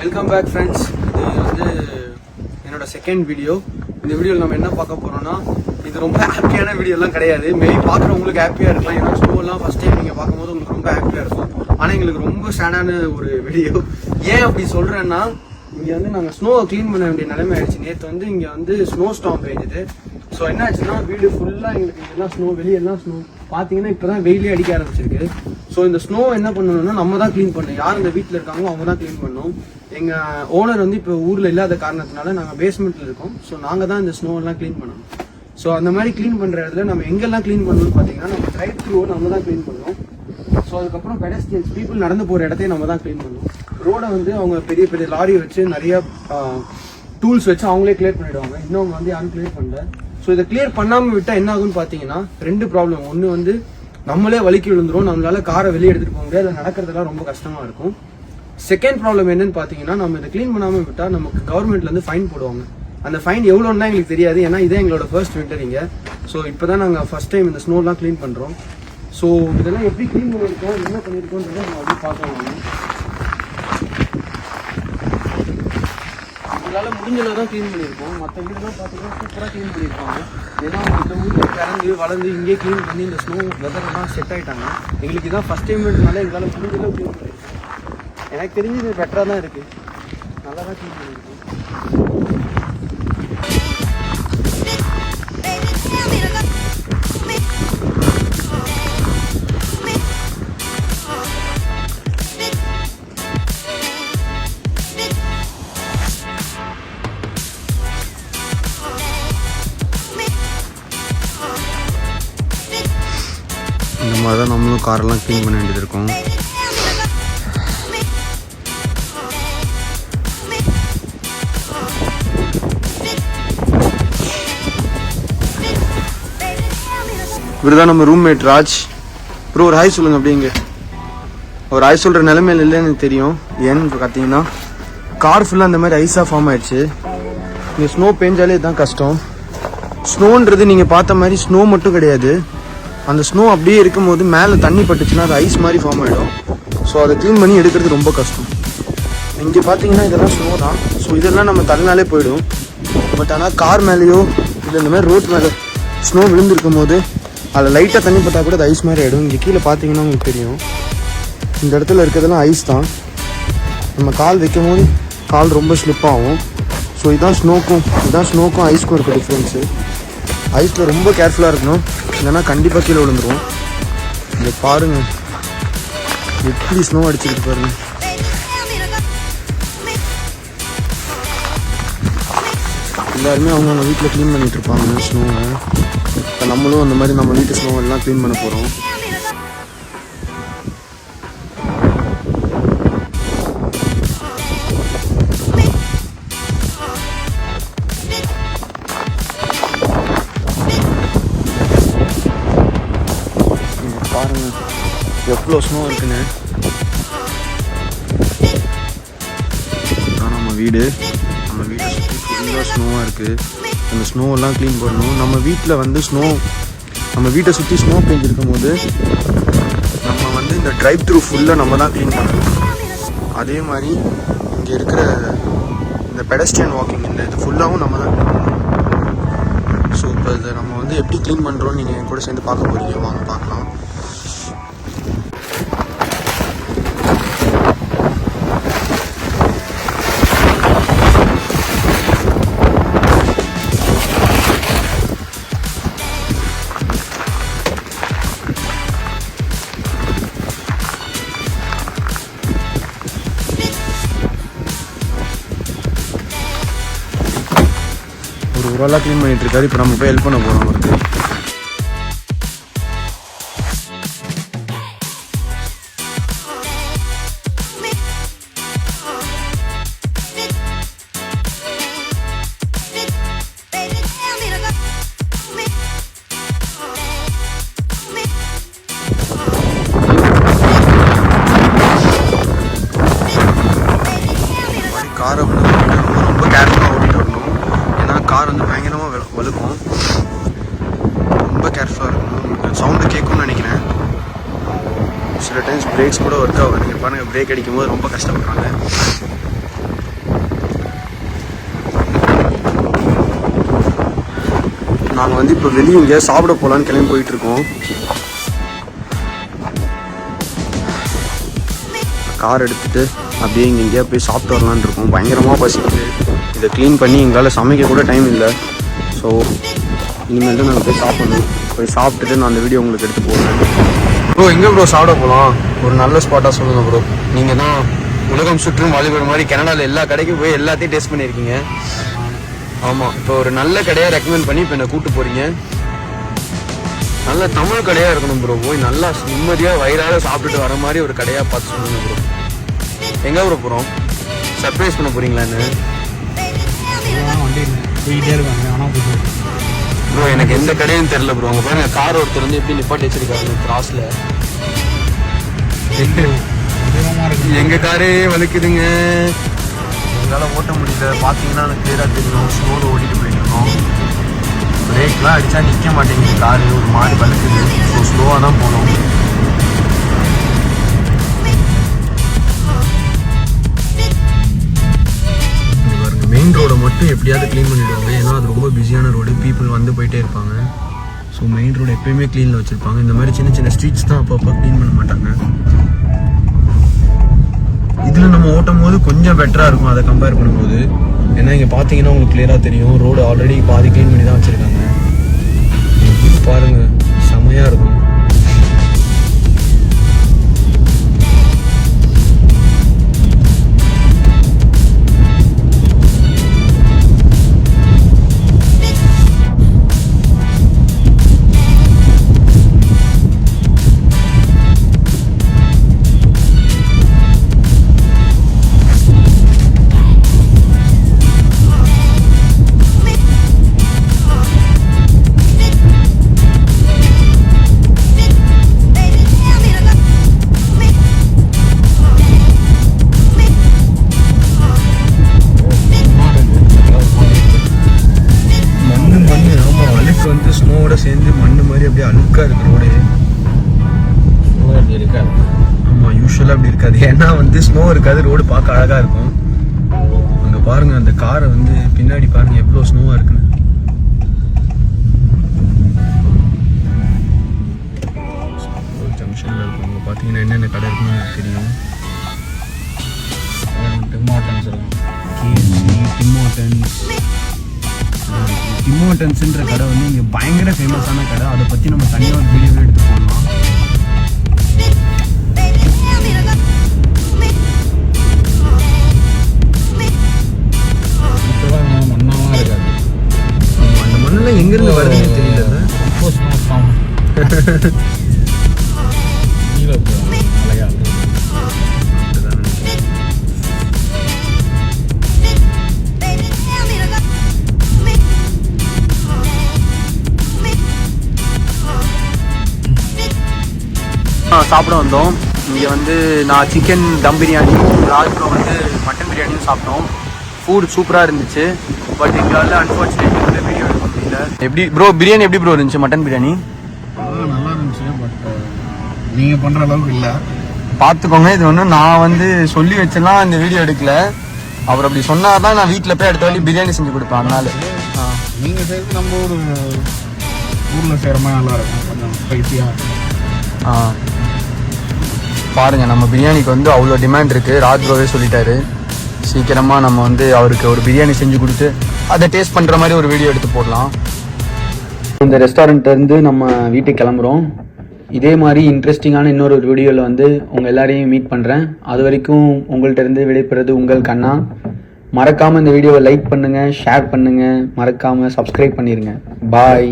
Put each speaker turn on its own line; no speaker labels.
Welcome back friends. இது வந்து என்னோட செகண்ட் வீடியோ. இந்த வீடியோவில் நம்ம என்ன பார்க்க போறோம்னா, இது ரொம்ப ஹாப்பியான வீடியோலாம் கிடையாது. மேபி பார்க்குறவங்களுக்கு ஹாப்பியாக இருக்கலாம். ஏன்னா ஸ்னோலாம் ஃபர்ஸ்ட் டைம் நீங்கள் பார்க்கும்போது உங்களுக்கு ரொம்ப ஹாப்பியாக இருக்கும். ஆனால் எங்களுக்கு ரொம்ப சேடான ஒரு வீடியோ. ஏன் அப்படி சொல்கிறேன்னா, இங்கே வந்து நாங்கள் ஸ்னோவை க்ளீன் பண்ண வேண்டிய நிலைமை ஆயிடுச்சு. நேற்று வந்து இங்கே வந்து ஸ்னோ ஸ்டாம் பெய்ஞ்சுது. ஸோ என்ன ஆச்சுன்னா, வீடு ஃபுல்லாக எங்களுக்கு இதெல்லாம் ஸ்னோ, வெளியெல்லாம் ஸ்னோ. பார்த்தீங்கன்னா இப்போ தான் வெயிலே அடிக்க ஆரம்பிச்சிருக்கு. ஸோ இந்த ஸ்னோ என்ன பண்ணணும்னா நம்ம தான் க்ளீன் பண்ணணும். யார் இந்த வீட்டில் இருக்காங்களோ அவங்க தான் க்ளீன் பண்ணணும். எங்கள் ஓனர் வந்து இப்போ ஊரில் இல்லாத காரணத்தினால நாங்கள் பேஸ்மெண்ட்டில் இருக்கோம். ஸோ நாங்கள் தான் இந்த ஸ்னோவெல்லாம் க்ளீன் பண்ணணும். ஸோ அந்த மாதிரி க்ளீன் பண்ணுற இடத்துல நம்ம எங்கெல்லாம் க்ளீன் பண்ணணும்னு பார்த்தீங்கன்னா, நம்ம ட்ரைவ் த்ரூவை நம்ம தான் க்ளீன் பண்ணணும். ஸோ அதுக்கப்புறம் பெடஸ்ட்ரியன்ஸ் பீப்புள் நடந்து போகிற இடத்தையும் நம்ம தான் க்ளீன் பண்ணணும். ரோடை வந்து அவங்க பெரிய பெரிய லாரி வச்சு நிறைய டூல்ஸ் வச்சு அவங்களே கிளியர் பண்ணிவிடுவாங்க. இன்னும் அவங்க வந்து யாரும் கிளியர் பண்ணல. ஸோ இதை கிளியர் பண்ணாமல் விட்டால் என்ன ஆகுன்னு பார்த்தீங்கன்னா, ரெண்டு ப்ராப்ளம். ஒன்று வந்து நம்மளே வலிக்கி விழுந்துரும், நம்மளால காரை வெளியே எடுத்துகிட்டு போக முடியாது, நடக்கிறதுலாம் ரொம்ப கஷ்டமாக இருக்கும். செகண்ட் ப்ராப்ளம் என்னன்னு பார்த்தீங்கன்னா, நம்ம இதை க்ளீன் பண்ணாமல் விட்டால் நமக்கு கவர்மெண்ட்லேருந்து ஃபைன் போடுவாங்க. அந்த ஃபைன் எவ்வளோன்னா எங்களுக்கு தெரியாது. ஏன்னா இதே எங்களோட ஃபர்ஸ்ட் வின்டர் இங்கே. ஸோ இப்போ தான் நாங்கள் ஃபர்ஸ்ட் டைம் இந்த ஸ்னோலாம் க்ளீன் பண்ணுறோம். ஸோ இதெல்லாம் எப்படி க்ளீன் பண்ணியிருக்கோம், என்ன பண்ணியிருக்கோன்றதை நம்ம அப்படி பார்க்கலாம். இதனால முடிஞ்சளவு தான் க்ளீன் பண்ணியிருக்கோம். மற்ற வீடுலாம் பார்த்தீங்கன்னா சூப்பராக க்ளீன் பண்ணியிருக்காங்க. ஏன்னா இந்த ஊரில் பிறந்து வளர்ந்து இங்கே க்ளீன் பண்ணி இந்த ஸ்னோ வெதர்லாம் செட் ஆகிட்டாங்க. எங்களுக்கு இதான் ஃபஸ்ட் டைம்ன்றதுனால எங்களால் முடிஞ்சளவு க்ளீன் பண்ணியிருக்கோம். எனக்கு தெரிஞ்சு இது பெட்டராக தான் இருக்குது. நல்லா தான் க்ளீன் பண்ணியிருக்கோம். இந்த மாதிரி தான் நம்மளும் காரெல்லாம் க்ளீன் பண்ண வேண்டியது இருக்கும். இவருதான் நம்ம ரூம்மேட் ராஜ். அப்புறம் ஒரு ஹாய் சொல்லுங்க. அப்படிங்க ஒரு ஹாய் சொல்கிற நிலைமையில இல்லைன்னு எனக்கு தெரியும். ஏன்னு பார்த்தீங்கன்னா, கார் ஃபுல்லாக அந்த மாதிரி ஐஸாக ஃபார்ம் ஆயிடுச்சு. இங்கே ஸ்னோ பெஞ்சாலே தான் கஷ்டம். ஸ்னோன்றது நீங்கள் பார்த்த மாதிரி ஸ்னோ மட்டும் கிடையாது. அந்த ஸ்னோ அப்படியே இருக்கும்போது மேலே தண்ணி பட்டுச்சுன்னா அது ஐஸ் மாதிரி ஃபார்ம் ஆகிடும். ஸோ அதை க்ளீன் பண்ணி எடுக்கிறது ரொம்ப கஷ்டம். இங்கே பார்த்தீங்கன்னா இதெல்லாம் ஸ்னோ தான். ஸோ இதெல்லாம் நம்ம தள்ளினாலே போயிடும். பட் ஆனால் கார் மேலேயோ இல்லை இந்த மாதிரி ரோட் மேலே ஸ்னோ விழுந்திருக்கும் போது அதில் லைட்டாக தண்ணி பட்டா கூட அது ஐஸ் மாதிரி ஆகிடும். இங்கே கீழே பார்த்தீங்கன்னா உங்களுக்கு தெரியும், இந்த இடத்துல இருக்கிறதெல்லாம் ஐஸ் தான். நம்ம கால் வைக்கும் போது கால் ரொம்ப ஸ்லிப் ஆகும். ஸோ இதுதான் ஸ்னோக்கும் ஐஸ்க்கும் இருக்க டிஃப்ரென்ஸு. ஐஸில் ரொம்ப கேர்ஃபுல்லாக இருக்கணும், இல்லைன்னா கண்டிப்பாக கீழே விழுந்துருவோம். இங்கே பாருங்கள் எப்படி ஸ்னோ அடிச்சுக்கிட்டு பாருங்கள். எல்லாருமே அவங்க வீட்டில் க்ளீன் பண்ணிகிட்டு இருப்பாங்க ஸ்னோவை. இப்போ நம்மளும் அந்த மாதிரி நம்ம வீட்டு ஸ்னோவெல்லாம் க்ளீன் பண்ண போகிறோம். பாருங்க எவ்வளோ ஸ்னோ இருக்குன்னு. இதுதான் நம்ம வீட்டை சுற்றி ஃபுல்லாக ஸ்னோவாக இருக்குது. அந்த ஸ்னோவெல்லாம் க்ளீன் பண்ணணும். நம்ம வீட்டில் வந்து நம்ம வீட்டை சுற்றி ஸ்னோ பெஞ்சிருக்கும் போது நம்ம வந்து இந்த ட்ரைவ் த்ரூ ஃபுல்லாக நம்ம தான் க்ளீன் பண்ணணும். அதே மாதிரி இங்கே இருக்கிற இந்த பெடஸ்ட்ரியன் வாக்கிங் இது ஃபுல்லாகவும் நம்ம தான் க்ளீன் பண்ணணும். ஸோ இப்போ இதை நம்ம வந்து எப்படி க்ளீன் பண்ணுறோன்னு நீங்கள் என் கூட சேர்ந்து பார்க்க போகிறீங்க. வாங்க பார்க்கலாம். ஒரு ஓரளவு க்ளீன் பண்ணிட்டு இருக்காரு. இப்போ நம்ம போய் ஹெல்ப் பண்ண போகிறோம் அவருக்கு. காரை வந்து ரொம்ப கேர்ஃபுல்லாக ஓட்டிகிட்டு வரணும். ஏன்னா கார் வந்து பயங்கரமாக வழுக்கும். ரொம்ப கேர்ஃபுல்லாக இருக்கணும். சவுண்டு கேட்கும்னு நினைக்கிறேன். சில டைம்ஸ் பிரேக்ஸ் கூட ஒர்க் ஆகும். நீங்கள் பாருங்கள், பிரேக் அடிக்கும் போது ரொம்ப கஷ்டப்படுறாங்க. நாங்கள் வந்து இப்போ வெளியே இங்கே சாப்பிட போகலான்னு கிளம்பி போயிட்டுருக்கோம். கார் எடுத்துகிட்டு அப்படியே இங்கே எங்கேயா போய் சாப்பிட்டு வரலான்னு இருக்கோம். பயங்கரமாக பசிக்குது. இதை க்ளீன் பண்ணி எங்களால் சமைக்க கூட டைம் இல்லை. ஸோ இனிமேல் தான் நாங்கள் போய் சாப்பிடணும். போய் சாப்பிட்டுட்டு நான் அந்த வீடியோ உங்களுக்கு எடுத்து போடுறேன். ப்ரோ எங்கே ப்ரோ சாப்பிட போகலாம்? ஒரு நல்ல ஸ்பாட்டாக சொல்லுங்கள் ப்ரோ. நீங்கள் தான் உலகம் சுற்றும் வாலிபர் மாதிரி கனடாவில் எல்லா கடைக்கும் போய் எல்லாத்தையும் டேஸ்ட் பண்ணியிருக்கீங்க. ஆமாம், இப்போ ஒரு நல்ல கடையாக ரெக்கமெண்ட் பண்ணி இப்போ என்னை கூப்பிட்டு போகிறீங்க. நல்ல தமிழ் கடையாக இருக்கணும் ப்ரோ. போய் நல்லா நிம்மதியாக வயிறார சாப்பிட்டுட்டு வர மாதிரி ஒரு கடையாக பார்த்து சொல்லுங்கள் ப்ரோ. எங்கே ப்ரோ போகிறோம்? சர்ப்ரைஸ் பண்ண போகிறீங்களான்னு ப்ரோ? எனக்கு எந்த கடையும் தெரில ப்ரோ. அவங்க பாருங்க, கார் ஒருத்தர் வந்து எப்படி நிப்பாட்டி வச்சிருக்காங்க கிராஸில். எங்கள் காரே வலிக்குதுங்க, எங்களால் ஓட்ட முடியல. பார்த்தீங்கன்னா எனக்கு கிளியராக தெரியும். ஸ்லோவில் ஓட்டிகிட்டு போயிட்டுருக்கோம். பிரேக்லாம் அடித்தா நிற்க மாட்டேங்குது காரு, ஒரு மாதிரி வலிக்குது. ஸோ ஸ்லோவாக தான் போகணும். மெயின் ரோடை மட்டும் எப்படியாவது க்ளீன் பண்ணிவிடுவாங்க. ஏன்னா அது ரொம்ப பிஸியான ரோடு, பீப்புள் வந்து போயிட்டே இருப்பாங்க. ஸோ மெயின் ரோடு எப்பயுமே க்ளீனில் வச்சுருப்பாங்க. இந்த மாதிரி சின்ன சின்ன ஸ்ட்ரீட்ஸ் தான் அப்பப்போ க்ளீன் பண்ண மாட்டாங்க. இதில் நம்ம ஓட்டும் போது கொஞ்சம் பெட்டராக இருக்கும் அதை கம்பேர் பண்ணும்போது. ஏன்னா இங்கே பார்த்தீங்கன்னா உங்களுக்கு கிளியராக தெரியும், ரோடு ஆல்ரெடி பாதி க்ளீன் பண்ணி தான் வச்சுருக்காங்க. பாருங்கள், செம்மையாக இருக்கும். வந்து ஸ்னோவோட சேர்ந்து மண்ணு மாதிரி அப்படியே அழுக்கா இருக்கு ரோடு. இருக்காது. ஆமா, யூஸ்வலா அப்படி இருக்காது. ஏன்னா வந்து ஸ்னோ இருக்காது, ரோடு பார்க்க அழகா இருக்கும். அங்க பாருங்க, அந்த காரை வந்து பின்னாடி பாருங்க எவ்வளவு ஸ்னோவா இருக்குன்னு. ஜங்ஷன்ல இருக்கும். அங்க பாத்தீங்கன்னா என்னென்ன கடை இருக்குன்னு உங்களுக்கு தெரியும். டிமாட்டன்ஸ் இருக்கும், டிமோட்டன்ஸ்ன்ற கடை வந்து இங்கே பயங்கர ஃபேமஸான கடை. அதை பற்றி நம்ம தனியாக ஒரு வீடியோவே எடுத்து போடலாம். மண்ணாலாம் இருக்காது. ஆமாம், அந்த மண்ணெல்லாம் எங்கேருந்து வருதுன்னு தெரியல. சாப்பிட வந்தோம். இங்கே வந்து நான் சிக்கன் தம் பிரியாணியும் ராஜ்ப்ரோ வந்து மட்டன் பிரியாணியும் சாப்பிட்டோம். ஃபுட் சூப்பராக இருந்துச்சு. பட் எங்களால் அன்ஃபார்ச்சுனேட்லி வீடியோ எடுக்க முடியல. எப்படி ப்ரோ பிரியாணி எப்படி ப்ரோ இருந்துச்சு? மட்டன் பிரியாணி நல்லா இருந்துச்சு. பட் நீங்கள் பண்ணுற அளவுக்கு இல்லை. பார்த்துக்கோங்க, இது ஒன்றும் நான் வந்து சொல்லி வச்செல்லாம் இந்த வீடியோ எடுக்கல. அவர் அப்படி சொன்னால் தான் நான் வீட்டில் போய் அடுத்த வாட்டி பிரியாணி செஞ்சு கொடுப்பேன். அதனால நீங்கள் சேர்த்து நம்ம ஒரு ஊரில் செய்கிற மாதிரி நல்லா இருக்கும், கொஞ்சம் ஸ்பைசியாக. பாருங்கள், நம்ம பிரியாணிக்கு வந்து அவ்வளோ டிமாண்ட் இருக்குது. ராஜ்ப்ரோவே சொல்லிட்டாரு, சீக்கிரமாக நம்ம வந்து அவருக்கு ஒரு பிரியாணி செஞ்சு கொடுத்து அதை டேஸ்ட் பண்ணுற மாதிரி ஒரு வீடியோ எடுத்து போடலாம். இந்த ரெஸ்டாரண்ட்லேருந்து நம்ம வீட்டுக்கு கிளம்புறோம். இதே மாதிரி இன்ட்ரெஸ்டிங்கான இன்னொரு வீடியோவில் வந்து உங்கள் எல்லாரையும் மீட் பண்ணுறேன். அது வரைக்கும் உங்கள்கிட்ட இருந்து விடைபெறுறது உங்கள் கண்ணா. மறக்காமல் இந்த வீடியோவை லைக் பண்ணுங்கள், ஷேர் பண்ணுங்கள், மறக்காமல் சப்ஸ்கிரைப் பண்ணிடுங்க. பாய்.